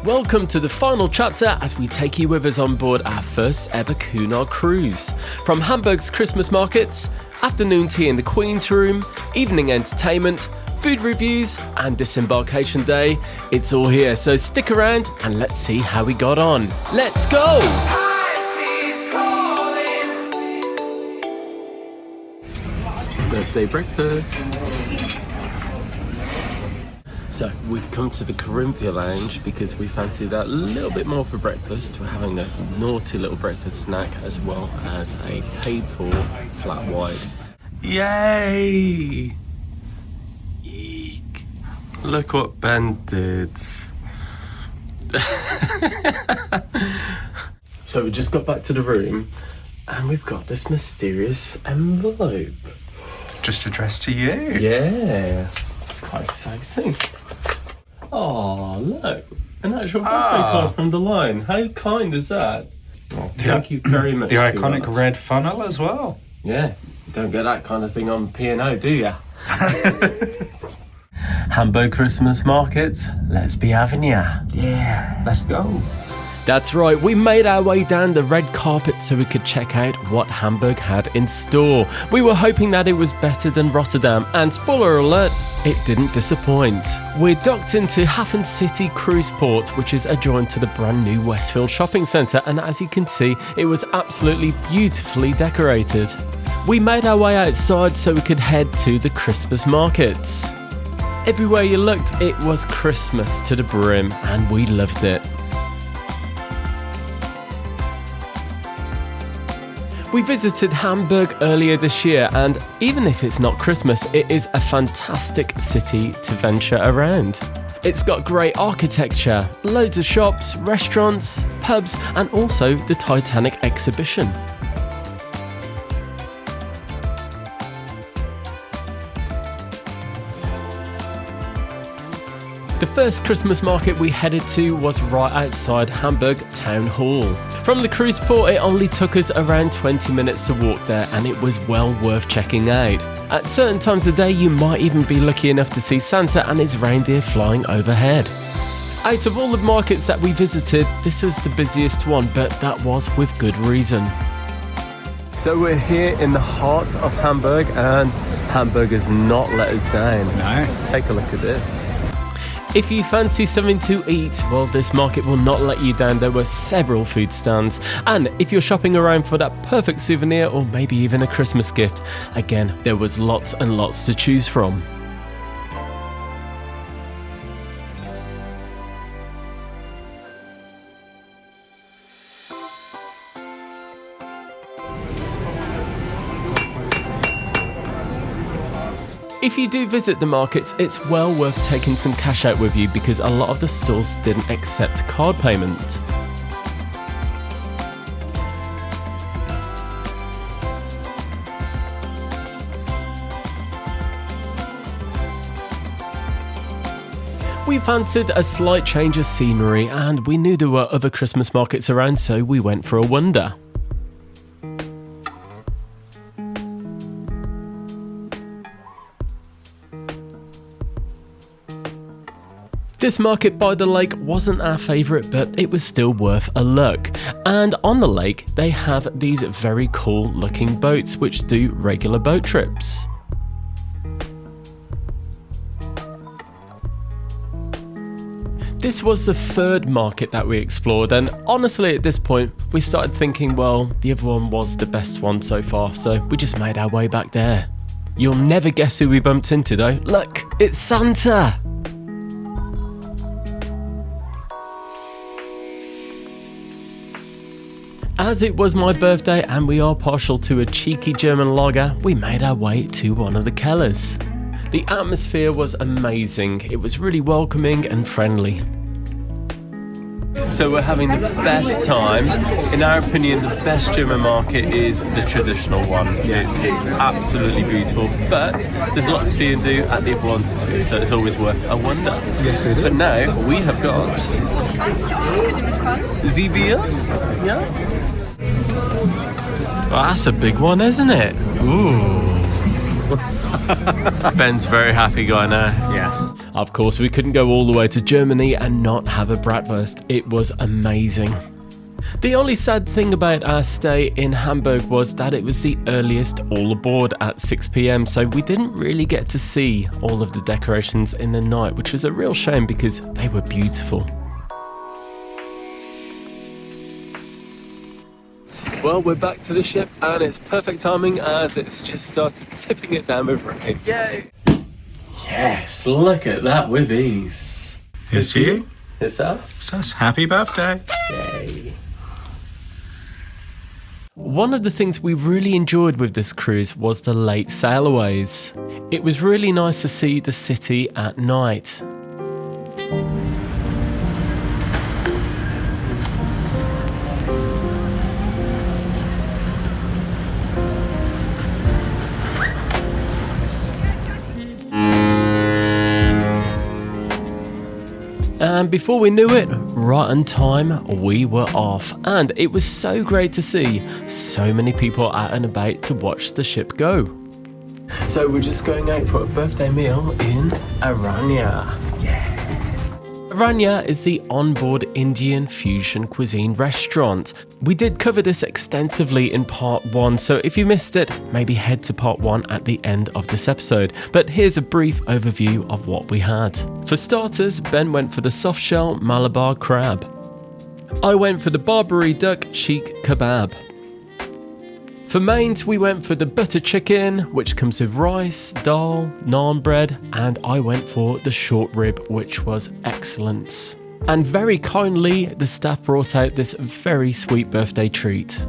Welcome to the final chapter as we take you with us on board our first ever Cunard cruise. From Hamburg's Christmas markets, afternoon tea in the Queen's Room, evening entertainment, food reviews and Disembarkation Day, it's all here, so stick around and let's see how we got on. Let's go! Birthday breakfast. So we've come to the Corinthia Lounge because we fancy that a little bit more for breakfast. We're having a naughty little breakfast snack as well as a paid for flat white. Yay! Eek. Look what Ben did. So we just got back to the room and we've got this mysterious envelope. Just addressed to you. Yeah, it's quite exciting. Oh, look, an actual birthday card from the line. How kind is that? Oh, thank you very much. The iconic red funnel as well. Yeah, you don't get that kind of thing on P&O, do ya? Hamburg Christmas markets, let's be having ya. Yeah, let's go. That's right, we made our way down the red carpet so we could check out what Hamburg had in store. We were hoping that it was better than Rotterdam, and spoiler alert, it didn't disappoint. We're docked into Hafen City Cruise Port, which is adjoined to the brand new Westfield shopping centre, and as you can see, it was absolutely beautifully decorated. We made our way outside so we could head to the Christmas markets. Everywhere you looked, it was Christmas to the brim, and we loved it. We visited Hamburg earlier this year, and even if it's not Christmas, it is a fantastic city to venture around. It's got great architecture, loads of shops, restaurants, pubs, and also the Titanic exhibition. The first Christmas market we headed to was right outside Hamburg Town Hall. From the cruise port, it only took us around 20 minutes to walk there, and it was well worth checking out. At certain times of day, you might even be lucky enough to see Santa and his reindeer flying overhead. Out of all the markets that we visited, this was the busiest one, but that was with good reason. So we're here in the heart of Hamburg, and Hamburg has not let us down. No. Take a look at this. If you fancy something to eat, well, this market will not let you down. There were several food stands. And if you're shopping around for that perfect souvenir or maybe even a Christmas gift, again, there was lots and lots to choose from. If you do visit the markets, it's well worth taking some cash out with you because a lot of the stores didn't accept card payment. We fancied a slight change of scenery and we knew there were other Christmas markets around, so we went for a wander. This market by the lake wasn't our favourite, but it was still worth a look. And on the lake, they have these very cool looking boats which do regular boat trips. This was the third market that we explored, and honestly at this point, we started thinking, well, the other one was the best one so far, so we just made our way back there. You'll never guess who we bumped into though. Look, it's Santa! As it was my birthday and we are partial to a cheeky German lager, we made our way to one of the Kellers. The atmosphere was amazing, it was really welcoming and friendly. So we're having the best time. In our opinion, the best German market is the traditional one. It's absolutely beautiful, but there's a lot to see and do at the other ones too, so it's always worth a wander. Yes, it is. But now we have got the beer. Yeah. Well, that's a big one, isn't it? Ooh. Ben's very happy guy now. Yes. Of course, we couldn't go all the way to Germany and not have a bratwurst. It was amazing. The only sad thing about our stay in Hamburg was that it was the earliest all aboard at 6 p.m, so we didn't really get to see all of the decorations in the night, which was a real shame because they were beautiful. Well, we're back to the ship and it's perfect timing as it's just started tipping it down with rain. Yay! Yes, look at that with ease. It's you. It's us. It's us. Happy birthday. Yay. One of the things we really enjoyed with this cruise was the late sailaways. It was really nice to see the city at night. And before we knew it, right on time, we were off. And it was so great to see so many people out and about to watch the ship go. So we're just going out for a birthday meal in Aranya. Yeah. Aranya is the onboard Indian fusion cuisine restaurant. We did cover this extensively in part 1, so if you missed it, maybe head to part 1 at the end of this episode. But here's a brief overview of what we had. For starters, Ben went for the soft shell Malabar crab. I went for the Barbary duck cheek kebab. For mains, we went for the butter chicken, which comes with rice, dal, naan bread, and I went for the short rib, which was excellent. And very kindly, the staff brought out this very sweet birthday treat.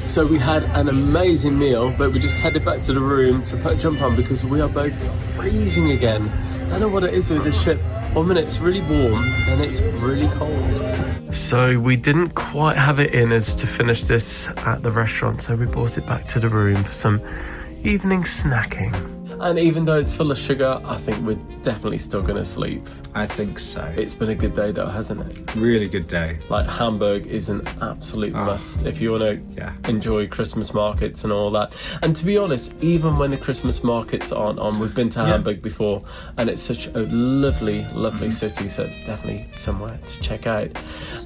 So we had an amazing meal, but we just headed back to the room to put a jumper on because we are both freezing again. Don't know what it is with this ship. One minute it's really warm, then it's really cold. So we didn't quite have it in us to finish this at the restaurant, so we brought it back to the room for some evening snacking. And even though it's full of sugar, I think we're definitely still going to sleep. I think so. It's been a good day though, hasn't it? Really good day. Like Hamburg is an absolute must if you want to enjoy Christmas markets and all that. And to be honest, even when the Christmas markets aren't on, we've been to Hamburg before and it's such a lovely, lovely city, so it's definitely somewhere to check out.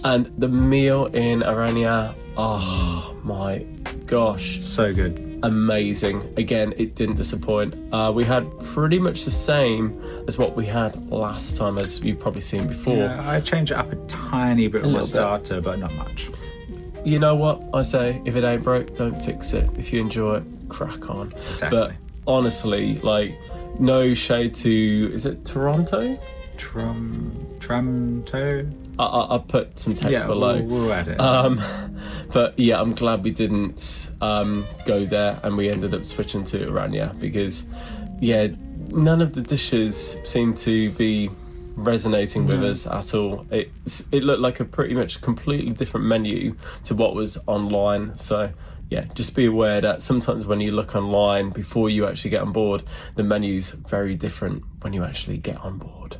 And the meal in Aranya, oh my gosh. So good. Amazing. Again, it didn't disappoint. We had pretty much the same as what we had last time, as you've probably seen before. Yeah, I change it up a tiny bit on the starter, but not much. You know what I say? If it ain't broke, don't fix it. If you enjoy it, crack on. Exactly. But honestly, like, no shade to, is it Toronto? Tramto? I'll put some text below. We'll add it. But yeah, I'm glad we didn't go there and we ended up switching to Aranya because, yeah, none of the dishes seem to be resonating with us at all. It looked like a pretty much completely different menu to what was online. So yeah, just be aware that sometimes when you look online before you actually get on board, the menu's very different when you actually get on board.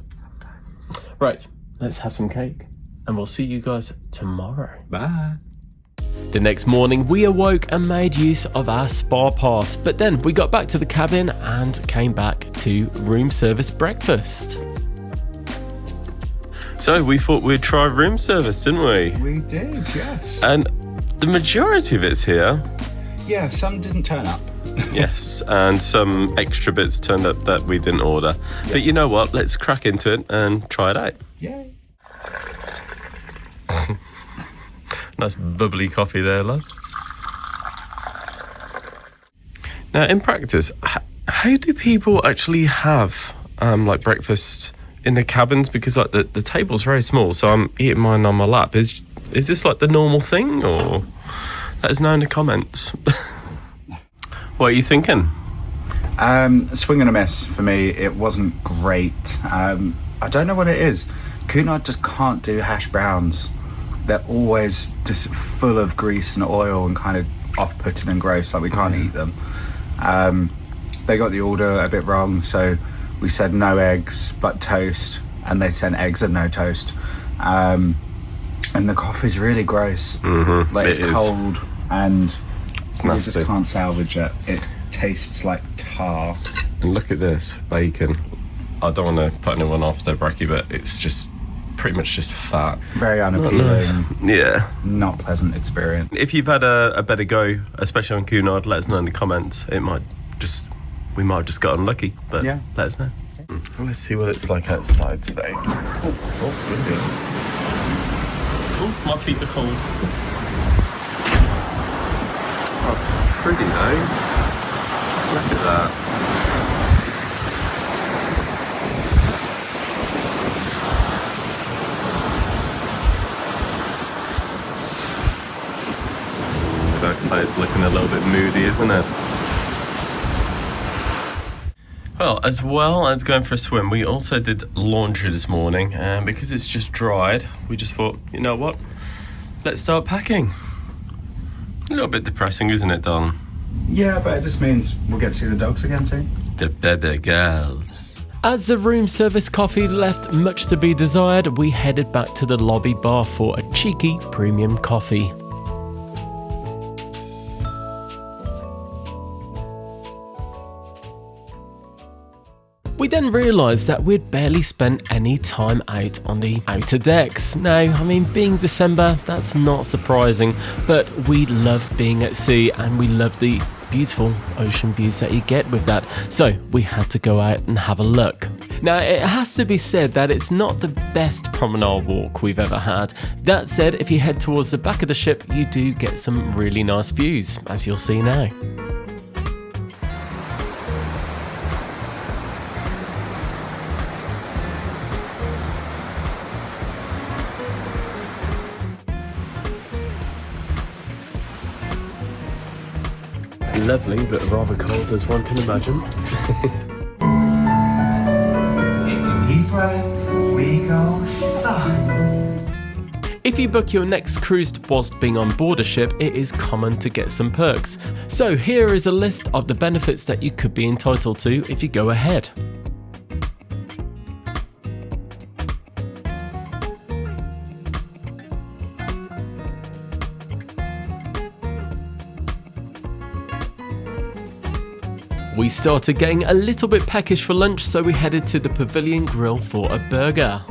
Right, let's have some cake and we'll see you guys tomorrow. Bye. The next morning we awoke and made use of our spa pass, but then we got back to the cabin and came back to room service breakfast. So we thought we'd try room service, didn't we? We did, yes. And the majority of it's here. Yeah, some didn't turn up. Yes, and some extra bits turned up that we didn't order. Yeah. But you know what? Let's crack into it and try it out. Yay. Nice bubbly coffee there, love. Now, in practice, how do people actually have like breakfast in the cabins? Because like the table's very small, so I'm eating mine on my lap. Is this like the normal thing, or let us know in the comments. What are you thinking? Swing and a miss for me. It wasn't great. I don't know what it is. Cunard just can't do hash browns. They're always just full of grease and oil and kind of off-putting and gross, like we can't eat them. They got the order a bit wrong, so we said no eggs but toast, and they sent eggs and no toast. And the coffee's really gross. Mm-hmm. Like it's cold and you just can't salvage it. It tastes like tar. And look at this bacon. I don't want to put anyone off their brekkie, but it's just pretty much just fat. Very unappealing. Yeah. Not pleasant experience. If you've had a better go, especially on Cunard, let us know in the comments. We might have just got unlucky, but yeah, let us know. Let's see what it's like outside today. Oh, it's windy. Oh, my feet are cold. Oh, it's pretty though. Look at that. It's looking a little bit moody, isn't it? Well, as well as going for a swim, we also did laundry this morning, and because it's just dried, we just thought, you know what, let's start packing. A little bit depressing, isn't it, Don? Yeah, but it just means we'll get to see the dogs again soon. The baby girls. As the room service coffee left much to be desired, we headed back to the lobby bar for a cheeky premium coffee. We then realised that we'd barely spent any time out on the outer decks. Now, I mean, being December, that's not surprising, but we love being at sea and we love the beautiful ocean views that you get with that. So we had to go out and have a look. Now, it has to be said that it's not the best promenade walk we've ever had. That said, if you head towards the back of the ship, you do get some really nice views, as you'll see now. Lovely, but rather cold as one can imagine. Taking his way, we go south. If you book your next cruise whilst being on board a ship, it is common to get some perks. So here is a list of the benefits that you could be entitled to if you go ahead. We started getting a little bit peckish for lunch, so we headed to the Pavilion grill for a burger.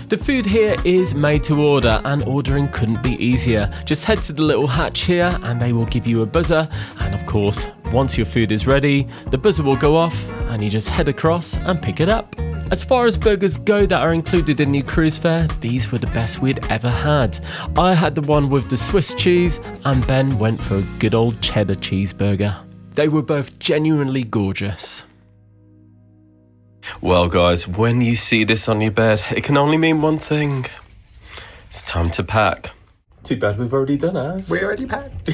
The food here is made to order, and ordering couldn't be easier. Just head to the little hatch here and they will give you a buzzer, and of course, once your food is ready, the buzzer will go off and you just head across and pick it up. As far as burgers go that are included in your cruise fare, these were the best we'd ever had. I had the one with the Swiss cheese and Ben went for a good old cheddar cheeseburger. They were both genuinely gorgeous. Well guys, when you see this on your bed, it can only mean one thing. It's time to pack. Too bad we've already done ours. We already packed.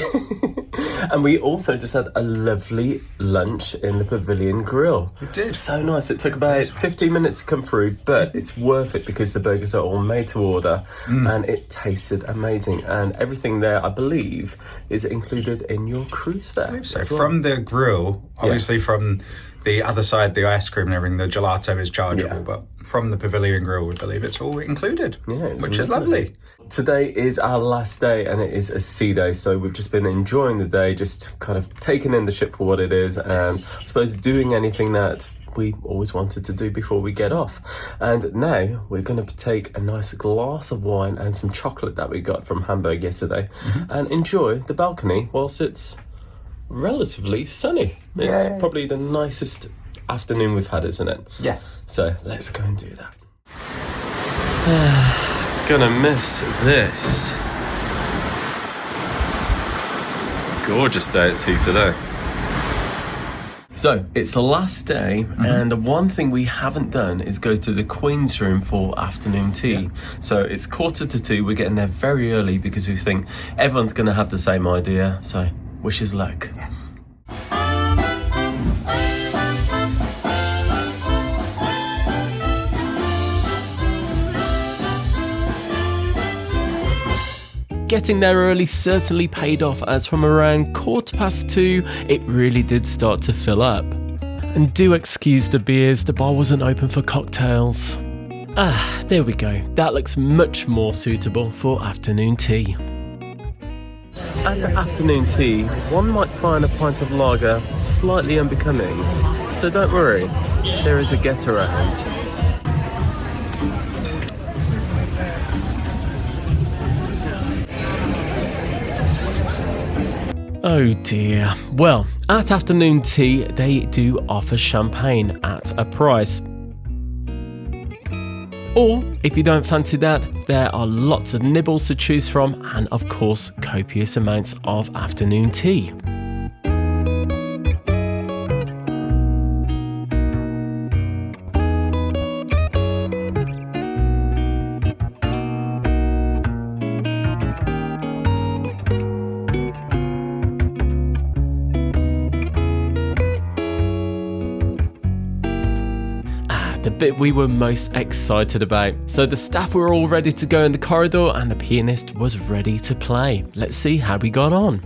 And we also just had a lovely lunch in the Pavilion grill. We did. So nice. It took about 15 minutes to come through, but it's worth it because the burgers are all made to order and it tasted amazing. And everything there, I believe, is included in your cruise fare. So as well. from the grill, obviously from the other side, the ice cream and everything, the gelato is chargeable, but from the Pavilion grill, we believe it's all included, which is lovely. Today is our last day and it is a sea day, so we've just been enjoying the day, just kind of taking in the ship for what it is, and I suppose doing anything that we always wanted to do before we get off. And now we're going to take a nice glass of wine and some chocolate that we got from Hamburg yesterday and enjoy the balcony whilst it's relatively sunny. It's probably the nicest afternoon we've had, isn't it? Yes. So let's go and do that. Gonna miss this. Gorgeous day at sea today. So it's the last day, and the one thing we haven't done is go to the Queen's room for afternoon tea. So it's 1:45. We're getting there very early because we think everyone's gonna have the same idea. So wish us luck. Yes. Getting there early certainly paid off, as from around 2:15, it really did start to fill up. And do excuse the beers, the bar wasn't open for cocktails. Ah, there we go. That looks much more suitable for afternoon tea. At afternoon tea, one might find a pint of lager slightly unbecoming, so don't worry, there is a get around. Oh dear. Well, at afternoon tea, they do offer champagne at a price. Or, if you don't fancy that, there are lots of nibbles to choose from and, of course, copious amounts of afternoon tea. The bit we were most excited about. So the staff were all ready to go in the corridor and the pianist was ready to play. Let's see how we got on.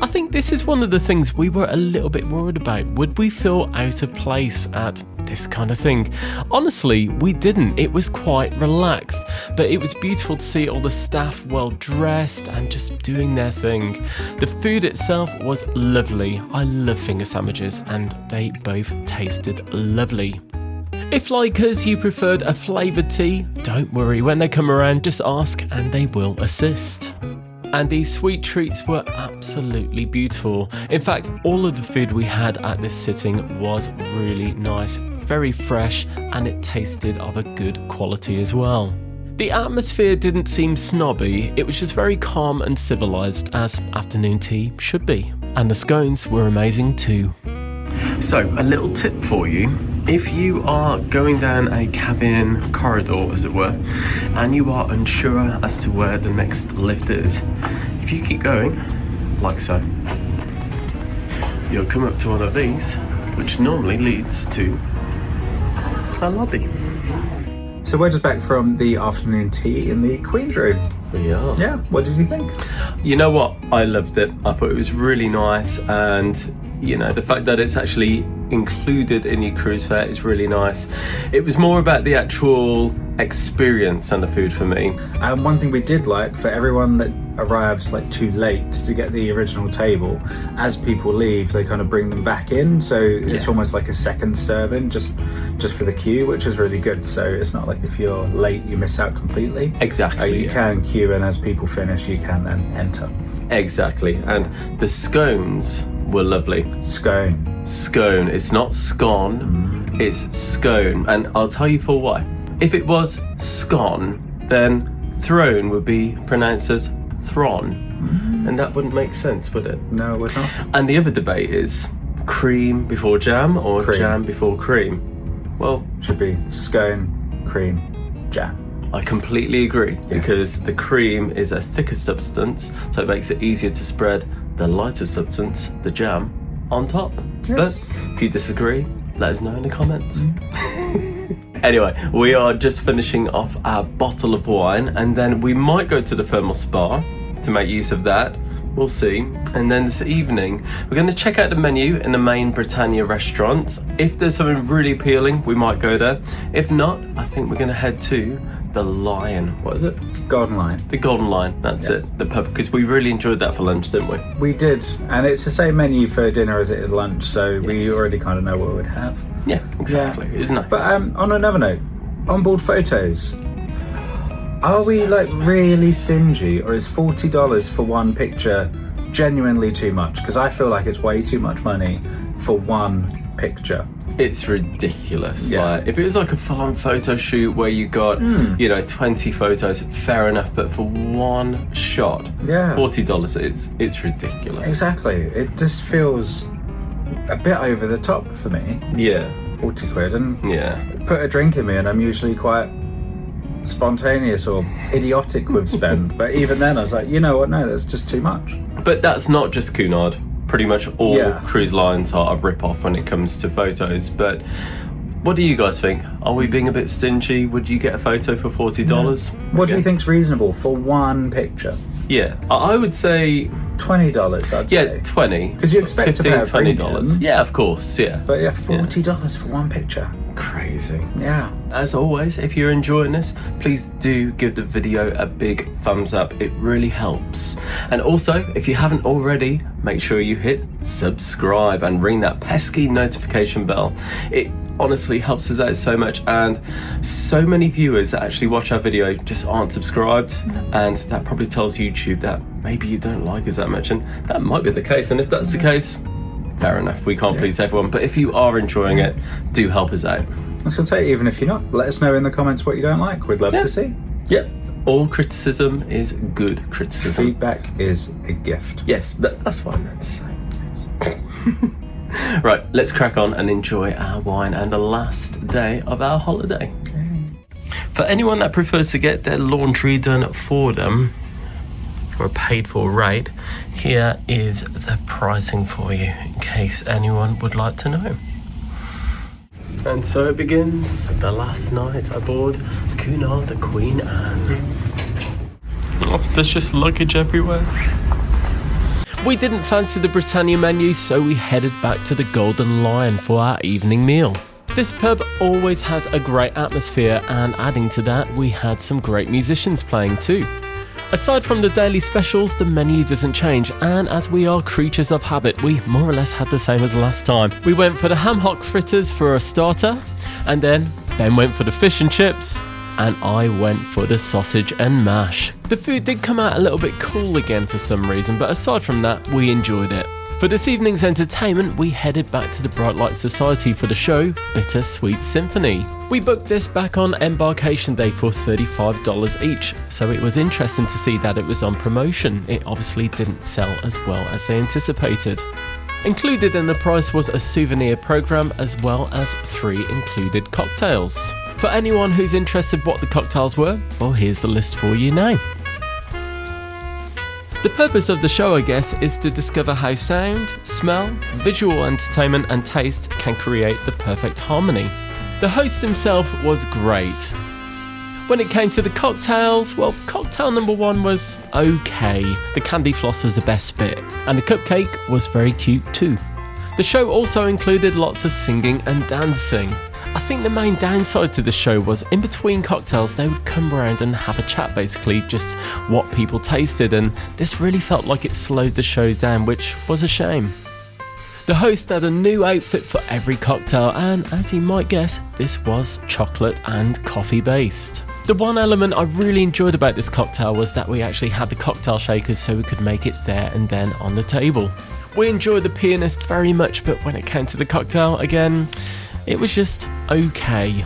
I think this is one of the things we were a little bit worried about. Would we feel out of place at this kind of thing? Honestly, we didn't. It was quite relaxed, but it was beautiful to see all the staff well dressed and just doing their thing. The food itself was lovely. I love finger sandwiches and they both tasted lovely. If, like us, you preferred a flavoured tea, don't worry. When they come around, just ask and they will assist. And these sweet treats were absolutely beautiful. In fact, all of the food we had at this sitting was really nice, very fresh, and it tasted of a good quality as well. The atmosphere didn't seem snobby, it was just very calm and civilised, as afternoon tea should be. And the scones were amazing too. So, a little tip for you. If you are going down a cabin corridor, as it were, and you are unsure as to where the next lift is, if you keep going, like so, you'll come up to one of these, which normally leads to a lobby. So we're just back from the afternoon tea in the Queen's room. We are. Yeah, what did you think? You know what? I loved it. I thought it was really nice, and you know, the fact that it's actually included in your cruise fare is really nice. It was more about the actual experience and the food for me. One thing we did like, for everyone that arrives like too late to get the original table, as people leave they kind of bring them back in, so it's almost like a second serving just for the queue, which is really good. So it's not like if you're late you miss out completely. Exactly. You can queue, and as people finish you can then enter. Exactly. And the scones were lovely. Scone. It's not scone, it's scone. And I'll tell you for why. If it was scone, then throne would be pronounced as thron. And that wouldn't make sense, would it? No, it would not. And the other debate is cream before jam or Cream. jam before cream. Well, Should be scone, cream, jam. I completely agree, because the cream is a thicker substance, so it makes it easier to spread the lighter substance, the jam, on top. Yes. But if you disagree, let us know in the comments. Anyway, we are just finishing off our bottle of wine, and then we might go to the thermal spa to make use of that. We'll see. And then this evening, we're going to check out the menu in the main Britannia restaurant. If there's something really appealing, we might go there. If not, I think we're going to head to the Lion. What is it? Golden Lion. The Golden Lion, that's it. The pub, because we really enjoyed that for lunch, didn't we? We did, and it's the same menu for dinner as it is lunch, so we already kind of know what we'd have. Yeah, exactly. It's nice. But on another note, onboard photos. Are we So like expensive. really stingy, or is $40 for one picture genuinely too much? Because I feel like it's way too much money for one picture. It's ridiculous. Yeah. Like, if it was like a full-on photo shoot where you got, 20 photos, fair enough. But for one shot, $40, it's ridiculous. Exactly. It just feels a bit over the top for me. Yeah. 40 quid, and Yeah. put a drink in me, and I'm usually quite spontaneous or idiotic with spend. But even then, I was like, you know what? No, that's just too much. But that's not just Cunard. Pretty much all Yeah. cruise lines are a rip-off when it comes to photos. But What do you guys think? Are we being a bit stingy? Would you get a photo for $40? What do you think's reasonable for one picture? Yeah, I would say $20, I'd say. yeah, 20. Because you expect to pay a $20. premium. Yeah, of course, yeah. But yeah, $40 for one picture. Crazy. Yeah. As always, if you're enjoying this, please do give the video a big thumbs up. It really helps. And also, if you haven't already, make sure you hit subscribe and ring that pesky notification bell. It honestly helps us out so much, and so many viewers that actually watch our video just aren't subscribed, and that probably tells YouTube that maybe you don't like us that much, and that might be the case. And if that's the case, fair enough, we can't please everyone, but if you are enjoying it, do help us out. I was going to say, even if you're not, let us know in the comments what you don't like. We'd love to see. Yep, all criticism is good criticism. Feedback is a gift. Yes, that's what I meant to say. Right, let's crack on and enjoy our wine and the last day of our holiday. For anyone that prefers to get their laundry done for them for a paid for rate, here is the pricing for you in case anyone would like to know. And so it begins, the last night aboard Cunard Queen Anne. Oh, there's just luggage everywhere. We didn't fancy the Britannia menu, so we headed back to the Golden Lion for our evening meal. This pub always has a great atmosphere, and adding to that, we had some great musicians playing too. Aside from the daily specials, the menu doesn't change, and as we are creatures of habit, we more or less had the same as last time. We went for the ham hock fritters for a starter, and then Ben went for the fish and chips, and I went for the sausage and mash. The food did come out a little bit cool again for some reason, but aside from that, we enjoyed it. For this evening's entertainment, we headed back to the Bright Light Society for the show Bittersweet Symphony. We booked this back on embarkation day for $35 each, so it was interesting to see that it was on promotion. It obviously didn't sell as well as they anticipated. Included in the price was a souvenir program as well as 3 included cocktails. For anyone who's interested what the cocktails were, well, here's the list for you now. The purpose of the show, I guess, is to discover how sound, smell, visual entertainment and taste can create the perfect harmony. The host himself was great. When it came to the cocktails, well, cocktail number 1 was okay. The candy floss was the best bit, and the cupcake was very cute too. The show also included lots of singing and dancing. I think the main downside to the show was in between cocktails they would come around and have a chat, basically just what people tasted, and this really felt like it slowed the show down, which was a shame. The host had a new outfit for every cocktail, and as you might guess, this was chocolate and coffee based. The one element I really enjoyed about this cocktail was that we actually had the cocktail shakers so we could make it there and then on the table. We enjoyed the pianist very much, but when it came to the cocktail, again, it was just okay.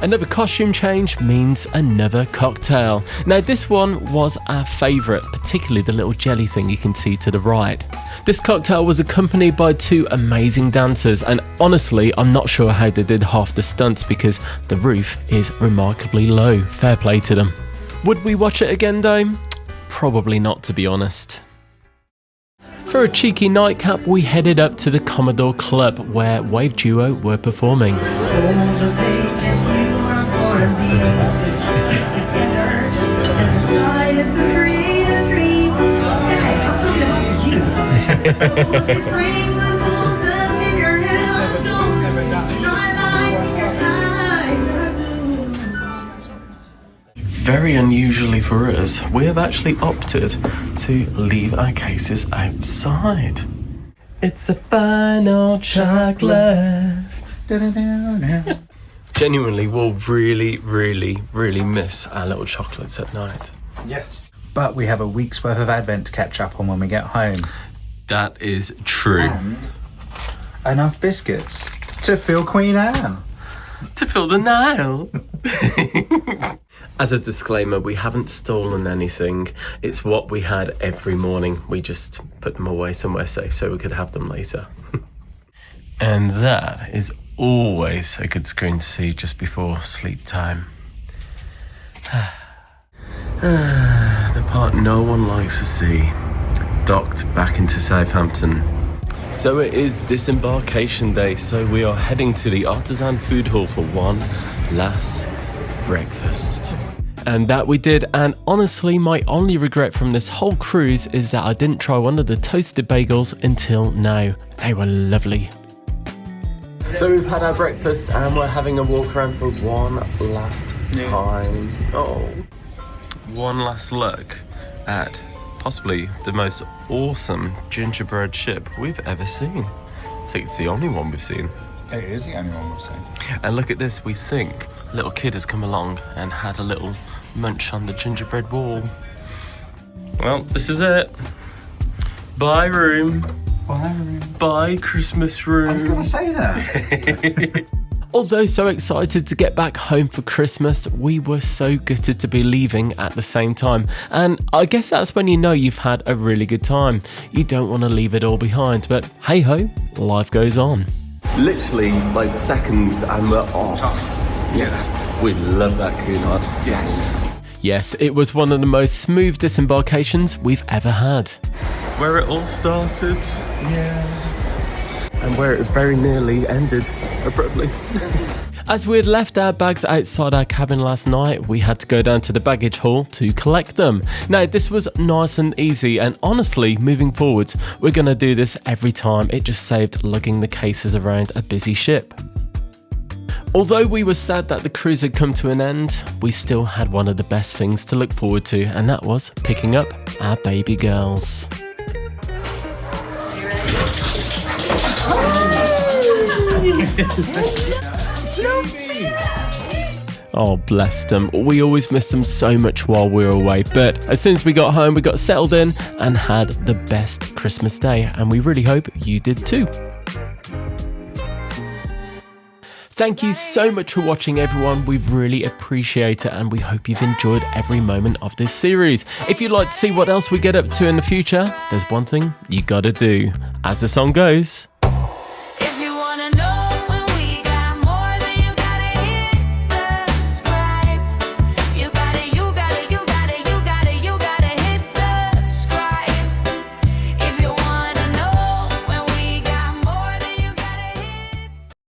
Another costume change means another cocktail. Now this one was our favourite, particularly the little jelly thing you can see to the right. This cocktail was accompanied by 2 amazing dancers, and honestly I'm not sure how they did half the stunts because the roof is remarkably low. Fair play to them. Would we watch it again though? Probably not, to be honest. For a cheeky nightcap, we headed up to the Commodore Club where Wave Duo were performing. Very unusually for us, we have actually opted to leave our cases outside. It's a final chocolate. Genuinely, we'll really miss our little chocolates at night. Yes. But we have a week's worth of Advent to catch up on when we get home. That is true. And enough biscuits to fill Queen Anne. To fill the Nile. As a disclaimer, we haven't stolen anything. It's what we had every morning. We just put them away somewhere safe so we could have them later. And that is always a good screen to see just before sleep time. The part no one likes to see. Docked back into Southampton. So it is Disembarkation Day, so we are heading to the Artisan Food Hall for one last breakfast. And that we did, and honestly my only regret from this whole cruise is that I didn't try one of the toasted bagels until now. They were lovely. So we've had our breakfast and we're having a walk around for one last time. Oh, one last look at possibly the most awesome gingerbread ship we've ever seen. I think it's the only one we've seen. It is the only one we've seen. And look at this, we think a little kid has come along and had a little munch on the gingerbread wall. Well, this is it. Bye room. Bye room. Bye Christmas room. I was going to say that. Although so excited to get back home for Christmas, we were so gutted to be leaving at the same time. And I guess that's when you know you've had a really good time. You don't want to leave it all behind, but hey ho, life goes on. Literally like seconds and we're off. Yes, we love that Cunard. Yes, it was one of the most smooth disembarkations we've ever had. Where it all started. Yeah. And where it very nearly ended abruptly. As we had left our bags outside our cabin last night, we had to go down to the baggage hall to collect them. Now, this was nice and easy, and honestly, moving forwards, we're going to do this every time. It just saved lugging the cases around a busy ship. Although we were sad that the cruise had come to an end, we still had one of the best things to look forward to, and that was picking up our baby girls. Oh, bless them. We always missed them so much while we were away, but as soon as we got home, we got settled in and had the best Christmas day, and we really hope you did too. Thank you so much for watching, everyone. We really appreciate it, and we hope you've enjoyed every moment of this series. If you'd like to see what else we get up to in the future, there's one thing you gotta do. As the song goes,